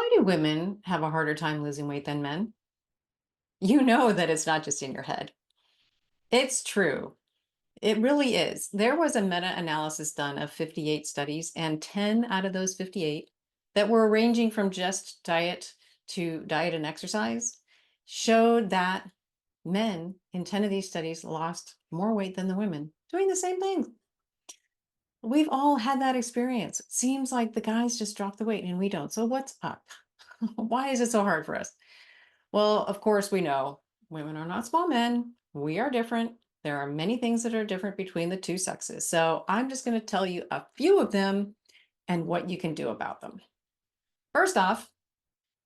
Why do women have a harder time losing weight than men? You know that it's not just in your head. It's true. It really is. There was a meta-analysis done of 58 studies, and 10 out of those 58 that were ranging from just diet to diet and exercise showed that men in 10 of these studies lost more weight than the women doing the same thing. We've all had that experience. It seems like the guys just drop the weight and we don't. So what's up? Why is it so hard for us? Well, of course, we know women are not small men. We are different. There are many things that are different between the two sexes. So I'm just going to tell you a few of them and what you can do about them. First off,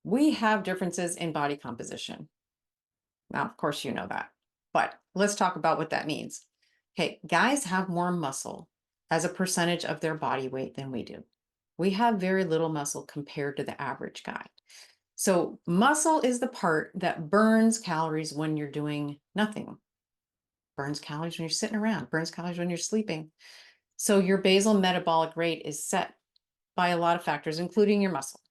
we have differences in body composition. Now, of course, you know that, but let's talk about what that means. Okay, guys have more muscle as a percentage of their body weight than we do. We have very little muscle compared to the average guy. So muscle is the part that burns calories when you're doing nothing. Burns calories when you're sitting around, burns calories when you're sleeping. So your basal metabolic rate is set by a lot of factors, including your muscle.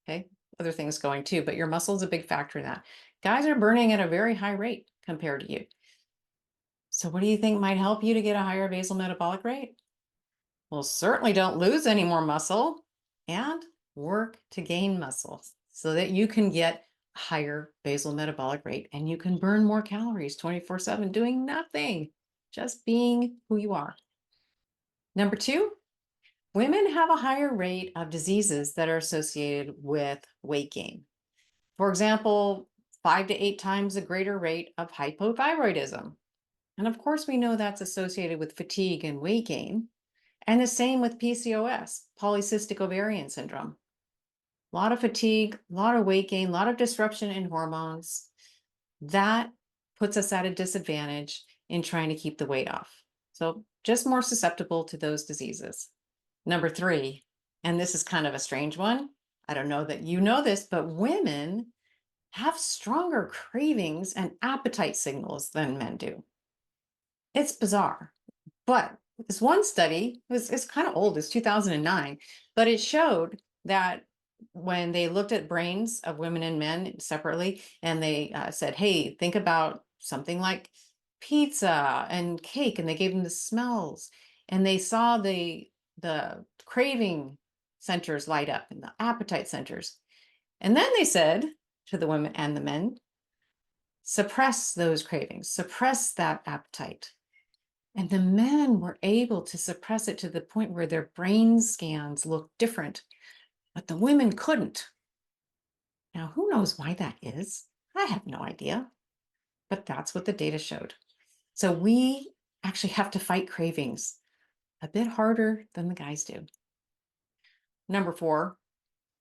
Okay. Other things going too, but your muscle is a big factor in that. Guys are burning at a very high rate compared to you. So what do you think might help you to get a higher basal metabolic rate? Well, certainly don't lose any more muscle and work to gain muscle so that you can get higher basal metabolic rate and you can burn more calories 24/7 doing nothing, just being who you are. Number two, women have a higher rate of diseases that are associated with weight gain. For example, 5 to 8 times a greater rate of hypothyroidism. And of course, we know that's associated with fatigue and weight gain. And the same with PCOS, polycystic ovarian syndrome. A lot of fatigue, a lot of weight gain, a lot of disruption in hormones. That puts us at a disadvantage in trying to keep the weight off. So just more susceptible to those diseases. Number three, and this is kind of a strange one. I don't know that you know this, but women have stronger cravings and appetite signals than men do. It's bizarre. But this one study it's kind of old, it's 2009, but it showed that when they looked at brains of women and men separately, and they said, hey, think about something like pizza and cake, and they gave them the smells, and they saw the craving centers light up and the appetite centers. And then they said to the women and the men, suppress those cravings, suppress that appetite. And the men were able to suppress it to the point where their brain scans looked different, but the women couldn't. Now, who knows why that is? I have no idea, but that's what the data showed. So we actually have to fight cravings a bit harder than the guys do. Number four,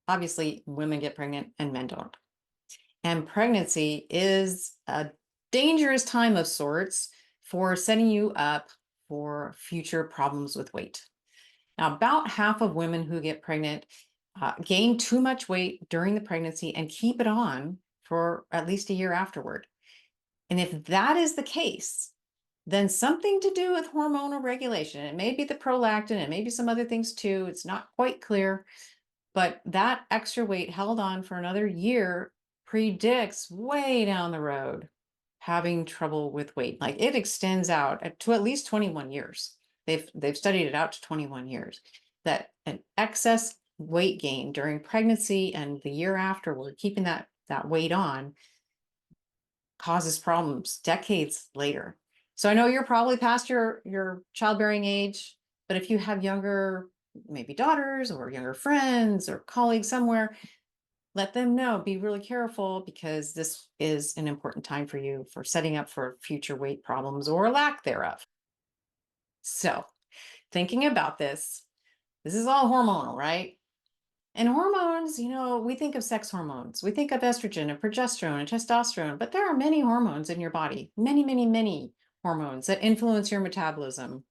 obviously, women get pregnant and men don't. And pregnancy is a dangerous time of sorts for setting you up for future problems with weight. Now, about half of women who get pregnant gain too much weight during the pregnancy and keep it on for at least a year afterward. And if that is the case, then something to do with hormonal regulation. It may be the prolactin, it may be some other things too. It's not quite clear, but that extra weight held on for another year predicts way down the road having trouble with weight. Like it extends out to at least 21 years. They've studied it out to 21 years that an excess weight gain during pregnancy and the year afterward, keeping that weight on causes problems decades later. So I know you're probably past your childbearing age, but if you have younger, maybe daughters or younger friends or colleagues somewhere, let them know, be really careful because this is an important time for you for setting up for future weight problems or lack thereof. So, thinking about this is all hormonal, right? And hormones, we think of sex hormones. We think of estrogen and progesterone and testosterone, but there are many hormones in your body, many, many, many hormones that influence your metabolism.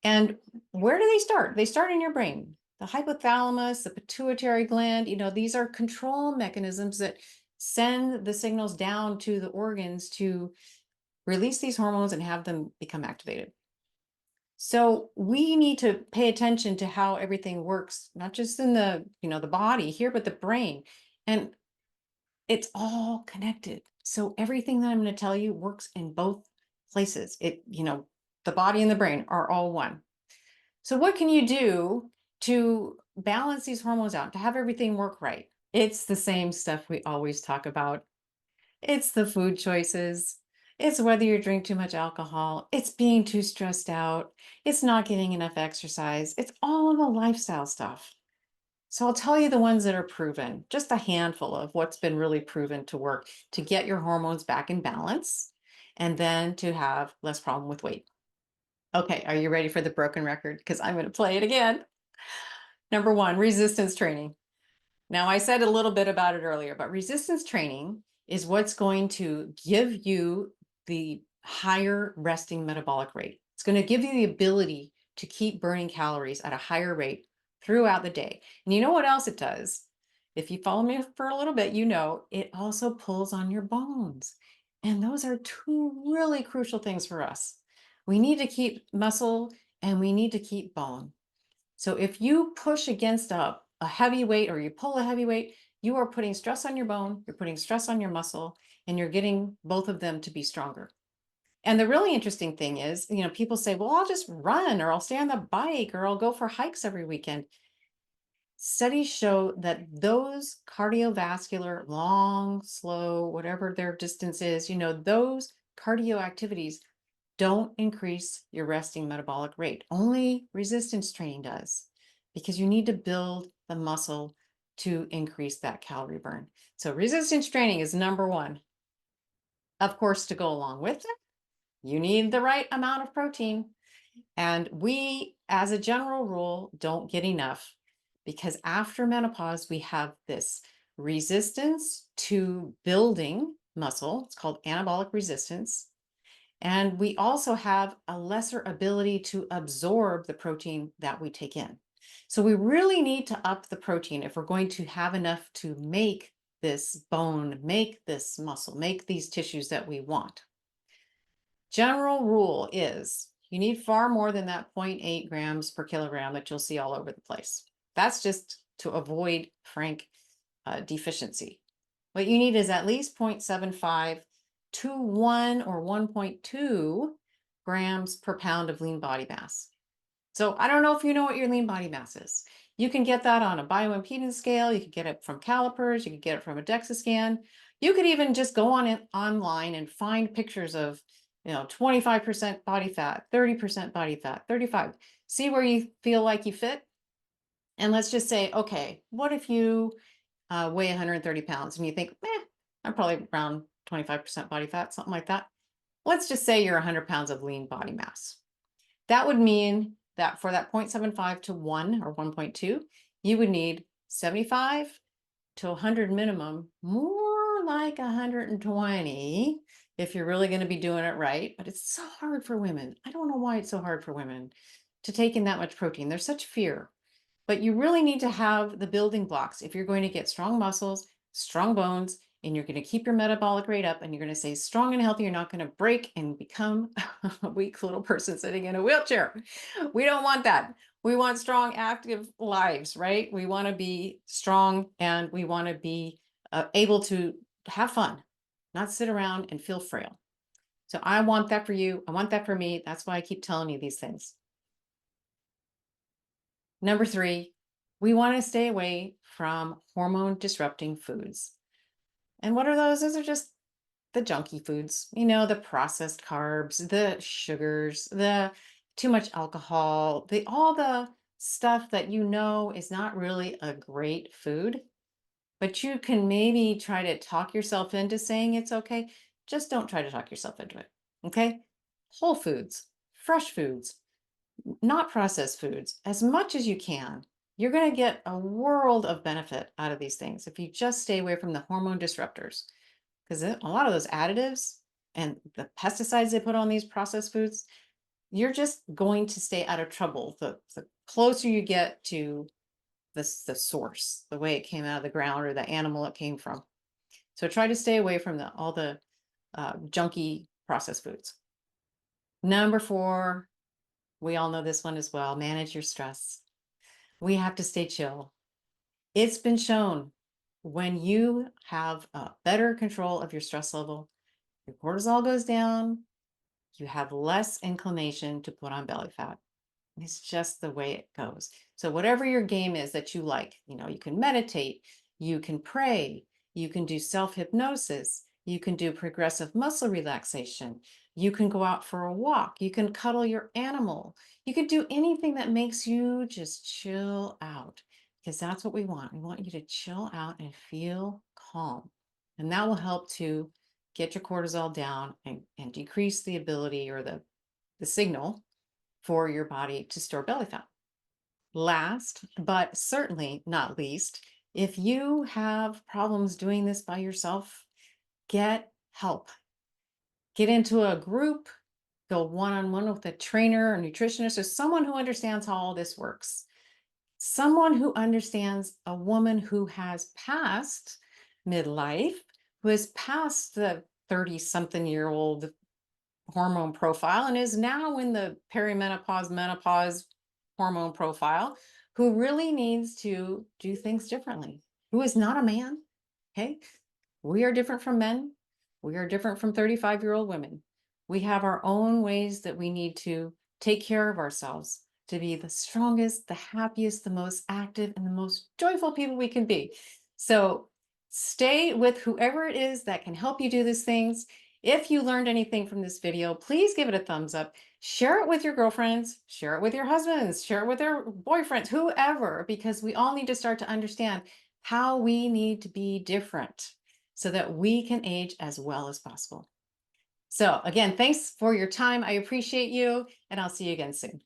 And where do they start? They start in your brain. The hypothalamus, the pituitary gland, these are control mechanisms that send the signals down to the organs to release these hormones and have them become activated. So we need to pay attention to how everything works, not just in the body here, but the brain. And it's all connected. So everything that I'm going to tell you works in both places. The body and the brain are all one. So what can you do to balance these hormones out, to have everything work right? It's the same stuff we always talk about. It's the food choices. It's whether you drink too much alcohol. It's being too stressed out. It's not getting enough exercise. It's all the lifestyle stuff. So I'll tell you the ones that are proven, just a handful of what's been really proven to work to get your hormones back in balance and then to have less problem with weight. Okay, are you ready for the broken record? Because I'm going to play it again. Number one, resistance training. Now, I said a little bit about it earlier, but resistance training is what's going to give you the higher resting metabolic rate. It's going to give you the ability to keep burning calories at a higher rate throughout the day. And you know what else it does? If you follow me for a little bit, you know it also pulls on your bones. And those are two really crucial things for us. We need to keep muscle and we need to keep bone. So if you push against a heavy weight or you pull a heavy weight, you are putting stress on your bone, you're putting stress on your muscle, and you're getting both of them to be stronger. And the really interesting thing is, people say, well, I'll just run or I'll stay on the bike or I'll go for hikes every weekend. Studies show that those cardiovascular, long, slow, whatever their distance is, those cardio activities don't increase your resting metabolic rate. Only resistance training does, because you need to build the muscle to increase that calorie burn. So resistance training is number one. Of course, to go along with it, you need the right amount of protein. And we, as a general rule, don't get enough because after menopause, we have this resistance to building muscle. It's called anabolic resistance. And we also have a lesser ability to absorb the protein that we take in. So we really need to up the protein if we're going to have enough to make this bone, make this muscle, make these tissues that we want. General rule is you need far more than that 0.8 grams per kilogram that you'll see all over the place. That's just to avoid frank deficiency. What you need is at least 0.75 to 1 or 1.2 grams per pound of lean body mass. So I don't know if you know what your lean body mass is. You can get that on a bioimpedance scale. You can get it from calipers. You can get it from a DEXA scan. You could even just go on it online and find pictures of 25% body fat, 30% body fat, 35. See where you feel like you fit. And let's just say, okay, what if you weigh 130 pounds and you think, I'm probably around 25% body fat, something like that. Let's just say you're 100 pounds of lean body mass. That would mean that for that 0.75 to 1 or 1.2, you would need 75 to 100 minimum, more like 120 if you're really going to be doing it right. But it's so hard for women. I don't know why it's so hard for women to take in that much protein. There's such fear. But you really need to have the building blocks if you're going to get strong muscles, strong bones, and you're going to keep your metabolic rate up and you're going to stay strong and healthy. You're not going to break and become a weak little person sitting in a wheelchair. We don't want that. We want strong, active lives, right? We want to be strong and we want to be able to have fun, not sit around and feel frail. So I want that for you. I want that for me. That's why I keep telling you these things. Number three, we want to stay away from hormone disrupting foods. And what are those? Those are just the junky foods, the processed carbs, the sugars, the too much alcohol, all the stuff that is not really a great food, but you can maybe try to talk yourself into saying it's okay. Just don't try to talk yourself into it. Okay? Whole foods, fresh foods, not processed foods, as much as you can. You're going to get a world of benefit out of these things if you just stay away from the hormone disruptors. Because a lot of those additives and the pesticides they put on these processed foods, you're just going to stay out of trouble. The closer you get to the source, the way it came out of the ground or the animal it came from. So try to stay away from all the junky processed foods. Number four, We all know this one as well. Manage your stress. We have to stay chill. It's been shown when you have a better control of your stress level, your cortisol goes down, you have less inclination to put on belly fat. It's just the way it goes. So whatever your game is that you like, you can meditate, you can pray, you can do self-hypnosis, you can do progressive muscle relaxation, you can go out for a walk, you can cuddle your animal, you can do anything that makes you just chill out because that's what we want. We want you to chill out and feel calm. And that will help to get your cortisol down and decrease the ability or the signal for your body to store belly fat. Last, but certainly not least, if you have problems doing this by yourself, get help. Get into a group, go one on one with a trainer or nutritionist or someone who understands how all this works. Someone who understands a woman who has passed midlife, who has passed the 30 something year old hormone profile and is now in the perimenopause, menopause hormone profile, who really needs to do things differently, who is not a man. Okay. We are different from men. We are different from 35-year-old women. We have our own ways that we need to take care of ourselves to be the strongest, the happiest, the most active, and the most joyful people we can be. So stay with whoever it is that can help you do these things. If you learned anything from this video, please give it a thumbs up. Share it with your girlfriends, share it with your husbands, share it with their boyfriends, whoever, because we all need to start to understand how we need to be different so that we can age as well as possible. So again, thanks for your time. I appreciate you, and I'll see you again soon.